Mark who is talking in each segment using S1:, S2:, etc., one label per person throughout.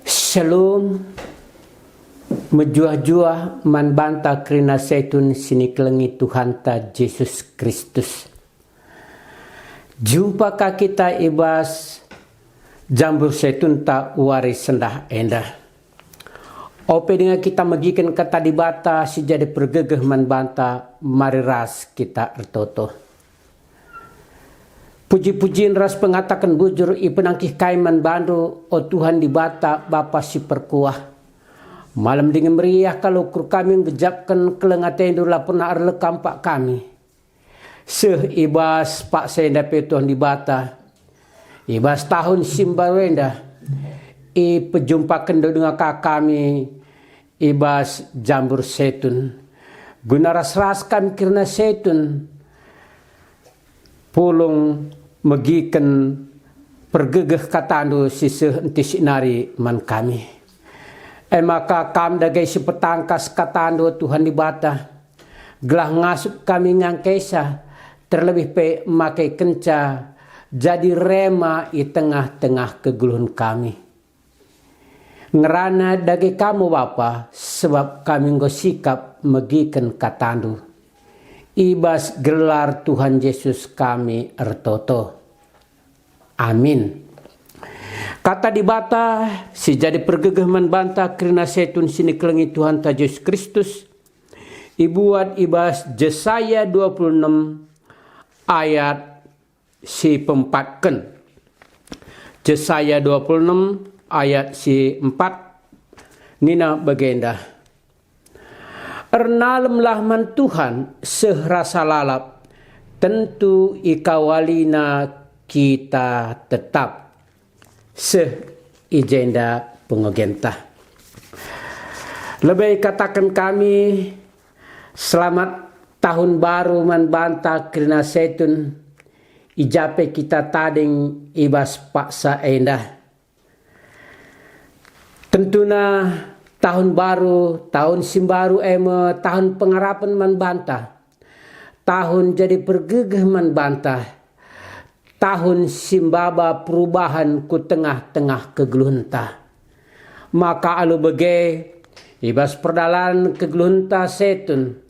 S1: Shalom. Menjuah-juah man banta kerina setun sini kelengi Tuhan ta Yesus Kristus. Jumpakah kita ibas jambur setun ta waris sendah endah. Ope dengan kita magikan kata di bata si jadi pergegeh man banta mari ras kita ertoto. Puji-pujiin ras pengatakan bujur ipenangkih kaiman bandu o Tuhan di bata Bapa si perkuah. Malam dengan meriah kalau kur kami ngejapkan kelengaten dula pernah arlekam pak kami. Seh ibas pak senda pe Tuhan di bata. Ibas tahun simbarwenda. I pejumpa kendo dengan kami. Ibas jambur setun. Guna ras-ras kami kirna setun. Pulung megiken pergegeh katandu siseh enti sinari man kami. Maka kam dagai si petangkas katandu Tuhan di bata. Gelah ngasup kami ngangkesa terlebih pe makai kenca jadi rema i tengah-tengah keguluhan kami. Ngerana dagai kamu Bapa sebab kami ngosikap megiken katandu. Ibas gelar Tuhan Yesus kami ertoto. Amin. Kata di bata si jadi pergegeh man banta kerana setun sini kelengi Tuhan ta Yesus Kristus. Ibuat ibas Yesaya 26 ayat si pempatken. Yesaya 26 ayat si 4 nina bagenda. Ernalemlah man Tuhan sehrasa lalap, tentu ikawalina kita tetap. Seh ijenda pengogenta. Lebih katakan kami, selamat tahun baru man banta kerana setun, ijape kita tading ibas paksa endah. Tentuna tahun baru, tahun simbaru tahun pengarapan man banta. Tahun jadi pergegeh man banta. Tahun simbaba perubahan ku tengah-tengah kegelunta. Maka alu bege ibas perdalan kegelunta setun.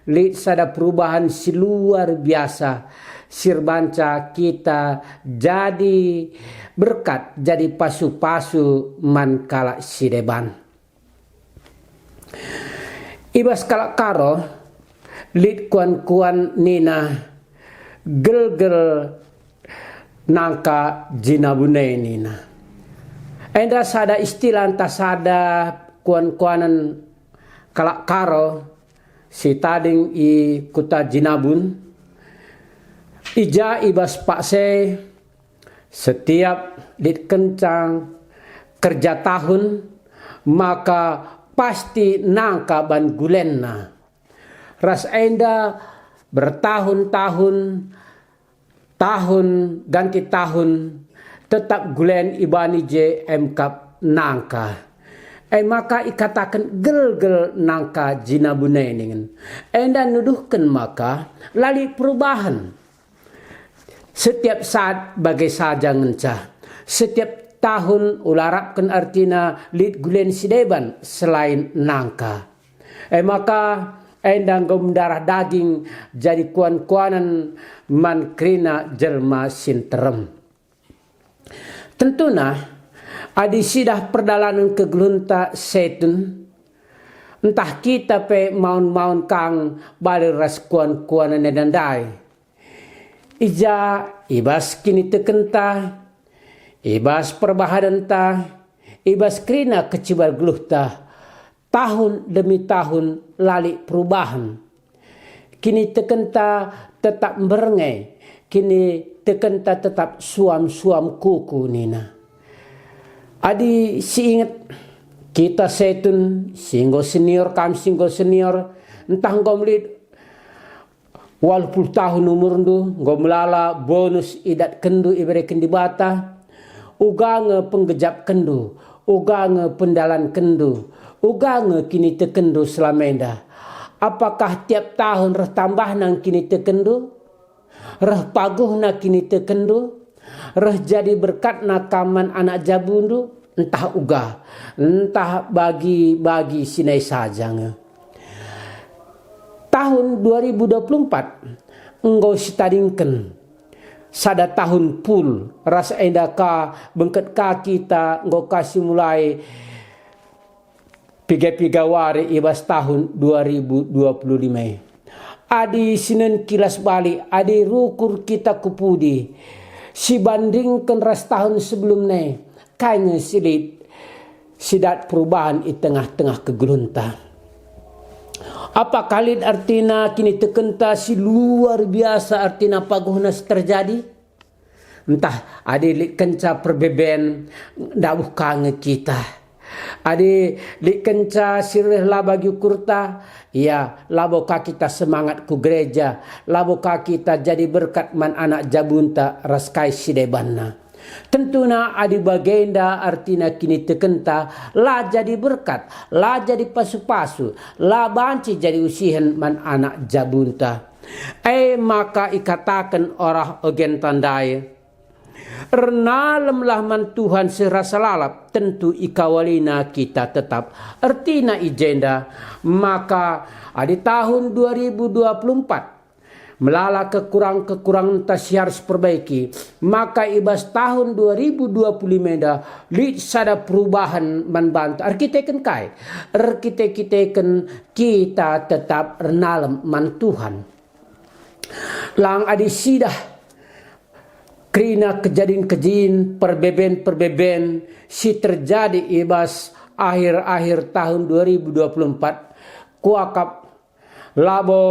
S1: Lid sada perubahan si luar biasa. Sirbanca kita jadi berkat, jadi pasu-pasu man kala sideban. Ibas kalak karo lid kuan-kuan nina gel-gel nangka jinabune nina. Enda sada istilah entah sada kuan-kuanan kalak karo si tading i kuta jinabun. Ija ibas pakse setiap lid kencang kerja tahun maka pasti nangka ban gulenna. Ras enda bertahun-tahun, tahun ganti tahun, tetap gulen ibani je emkap nangka. Maka ikatakan gel-gel nangka jinabune ningen. Enda nuduhkan maka lali perubahan. Setiap saat bagai saja ngencah. Setiap tahun ularapkan artina lid gulen sideban selain nangka. Maka endang mendarah daging jadi kuan-kuanan man krina jelma sinterem. Tentuna adi sidah perdalanan kegelunta setun. Entah kita pe maun-maun kang balir ras kuan-kuanan nedandai. Ija ibas kini tekenta. Ibas perbahadan ta, ibas krina kecibar geluh ta, tahun demi tahun lali perubahan. Kini tekenta tetap merengai, kini tekenta tetap suam-suam kuku nina. Adi si ingat kita setun, singgo senior, kam singgo senior, entah ngomlid walaupun tahun umur ndu, ngomlala bonus idat kendu ibarekan di bata. Ugange penggejap kendu, ugange pendalan kendu, ugange kini tekendu selamenda. Apakah tiap tahun reh tambah nang kini tekendu? Reh paguh na kini tekendu? Reh jadi berkat na kaman anak jabundu? entah uga, entah bagi sinai saja. Tahun 2024 engkau sitadingkan sada tahun pul rasa endaka bengket kaki kita engkau kasih mulai piga-piga wari ibas tahun 2025. Adi sinen kilas balik, adi rukur kita kupudi. Si bandingkan ras tahun sebelumnya, kayaknya sidat perubahan di tengah-tengah kegelunta. Apa kali artinya kini tekenta si luar biasa artinya paguhna terjadi? Entah adi kenca perbeben dawuh kange kita. Adi kenca sirih laba kurta, ya laboka kita semangat ku gereja, laboka kita jadi berkat man anak jabunta raskai sidebanna. Tentuna adi bagenda artina kini tekenta la jadi berkat, la jadi pasu-pasu, la banci jadi usihan man anak jabunta. Maka ikatakan orang ogen tandai. Renalemlah man Tuhan serasa lalap, tentu ikawalina kita tetap. Artina ijenda, maka di tahun 2024 melala kekurangan tas harus perbaiki, maka ibas tahun 2025 dah li sada perubahan man bantu arkiteken kai arkiteken kita tetap renalem man Tuhan lang adi sidah krina kejadian perbeben si terjadi ibas akhir tahun 2024 kuakap labo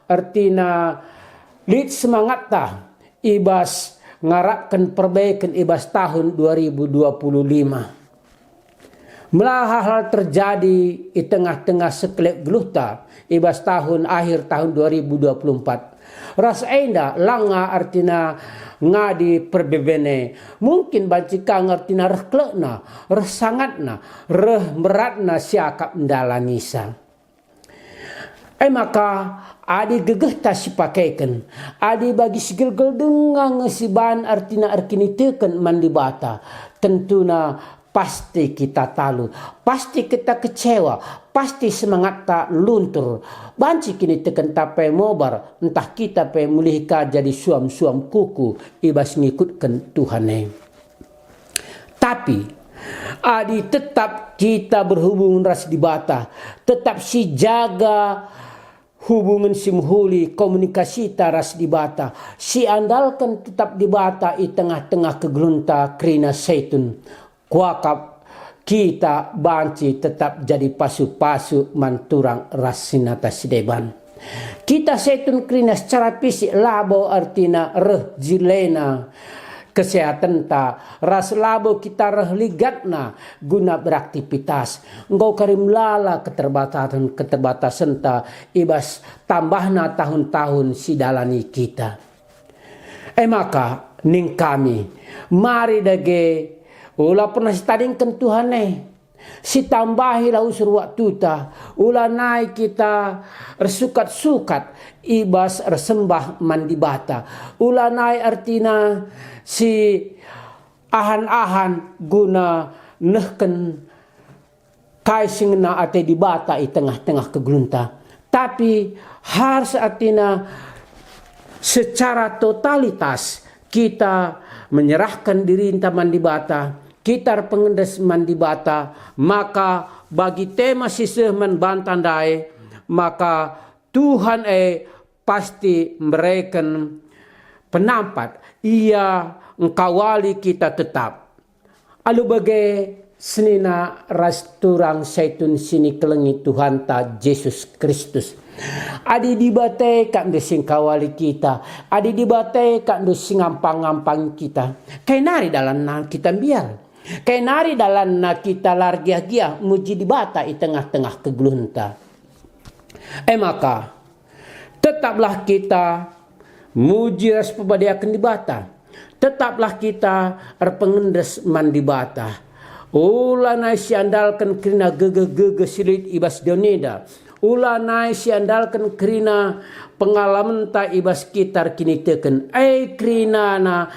S1: artina lid semangat ta ibas ngarapkan perbaikan ibas tahun 2025. Melah hal terjadi di tengah-tengah sekelip geluhta ibas akhir tahun 2024. Ras enda langa artina ngadi perbebene mungkin bancika ngartina reh klekna, reh sangatna, reh meratna siakap ndalanisa. Maka adi gegeh tas pakaikan, adi bagi sigel-gel dengan ngesiban artina arkini teken mandibata. Tentuna pasti kita talu, pasti kita kecewa, pasti semangat tak luntur. Banci kini teken tapai mobar, entah kita pe mulihka jadi suam-suam kuku ibas ngikutkan Tuhane. Tapi adi tetap kita berhubungan ras dibata, tetap si jaga hubungan simhuli komunikasi taras di bata, si andalkan tetap di bata di tengah-tengah kegelunta krina seitun kuakap kita banci tetap jadi pasu-pasu manturang rasinata sideban. Kita seitun krina secara fisik labo artina reh jilena kesehatan ta ras labo kita reh ligatna guna beraktivitas engkau karim lala keterbatasan ta ibas tambahna tahun-tahun sidalani kita. Maka ning kami mari dage ulah pernah sitadingkan Tuhane si tambahilah usur waktu ta ulah naik kita resukat-sukat ibas resembah mandibata ulah naik artina si ahan-ahan guna nehken kaisingna ate dibata i tengah-tengah kegelunta. Tapi harus artina secara totalitas kita menyerahkan diri inta mandibata, kita pengendes mandibata, maka bagi tema sisih membantandai, maka Tuhan pasti memberikan penampat ia engkawali kita tetap. Alu bagai senina rasturang seitun sini kelengi Tuhan ta Yesus Kristus. Adi dibatai kak desing kawali kita, adi dibatai kak desing ngampang-ngampang kita. Kay nari dalam na kita biar, kay nari dalam na kita largiah-giah muji dibata i tengah-tengah kegelunta. Maka tetaplah kita muji ras pebadiakan dibata. Tetaplah kita pengendes mandibata. Ulah nai si andalkan kerina gege silit ibas doneda. Ulah nai si andalkan kerina pengalaman ta ibas kitar kini teken. Kerina na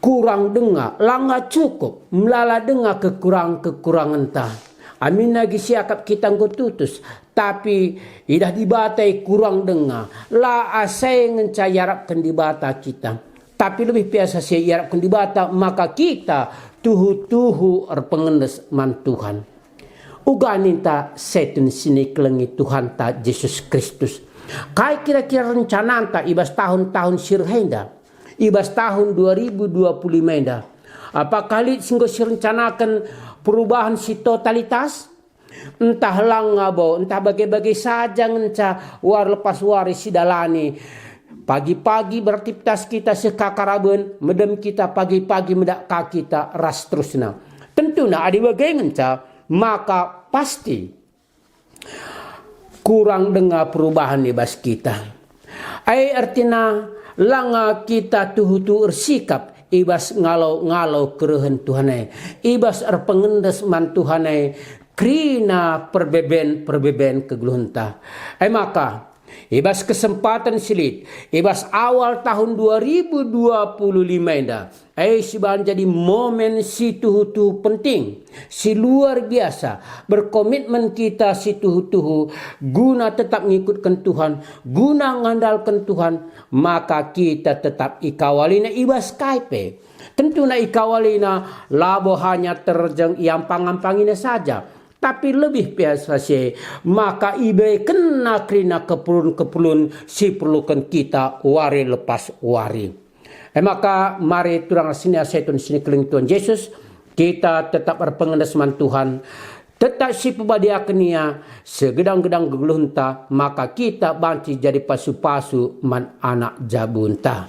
S1: kurang dengar, langa cukup, melala dengar kekurangan ta. Amin lagi siakap kita ngututus, tapi idah dibatai kurang dengar, la asai ngencayarapkan dibata kita. Tapi lebih biasa saya yarapkan dibata, maka kita tuhu pengendes man Tuhan. Uga ninta setun sini kelengi Tuhan ta Yesus Kristus. Kai kira-kira rencana anta ibas tahun-tahun sirhenda, ibas tahun 2025 enda. Apa kali singgo sirencanakan perubahan si totalitas? Entah langabo, entah bagai-bagai saja ngenca war lepas waris si dalani. Pagi-pagi beraktivitas kita sekakaraben, medem kita pagi-pagi medak kita ras terusna. Tentu na adi bagai ngenca, maka pasti kurang dengar perubahan di bas kita. Ai artina langa kita tuhu sikap ibas ngalau kerehen Tuhanai, ibas pengendes man Tuhanai krina perbeben kegluhenta. Ai maka ibas kesempatan silit, ibas awal tahun 2025 dah. Si jadi momen si tuhu penting, si luar biasa. Berkomitmen kita si tuhu guna tetap mengikutkan Tuhan, guna ngandalkan Tuhan, maka kita tetap ikawalina ibas kaipe. Tentu na ikawalina labo hanya terjeng yang pangampangina saja. Tapi lebih biasa sih, maka ibe kena krina kepulun si perlukan kita wari lepas wari. Maka mari turang sini asetun sini keling Tuhan Yesus, kita tetap berpengendas man Tuhan, tetap si pebadiakenia segedang-gedang gegelunta, maka kita banci jadi pasu-pasu man anak jabunta.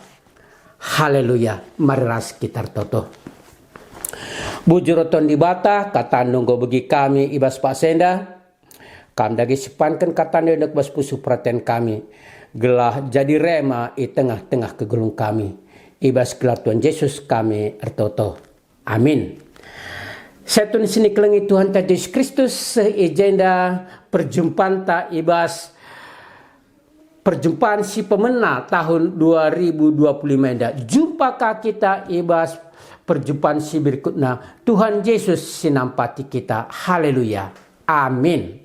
S1: Haleluya, mari ras kita toto. Bujuroton di bata kata nunggu bagi kami ibas Pak Senda, kami dagi sipankan kata nunggu bas pusu perhatian kami, gelah jadi rema di tengah-tengah kegelung kami. Ibas gelar Tuhan Yesus kami ertoto. Amin. Setun sini kelengi Tuhan Yesus Kristus seagenda perjumpaan ta ibas perjumpaan si pemena tahun 2025. Jumpakah kita ibas perjumpaan si berikutnya. Tuhan Yesus sinampati kita. Haleluya. Amin.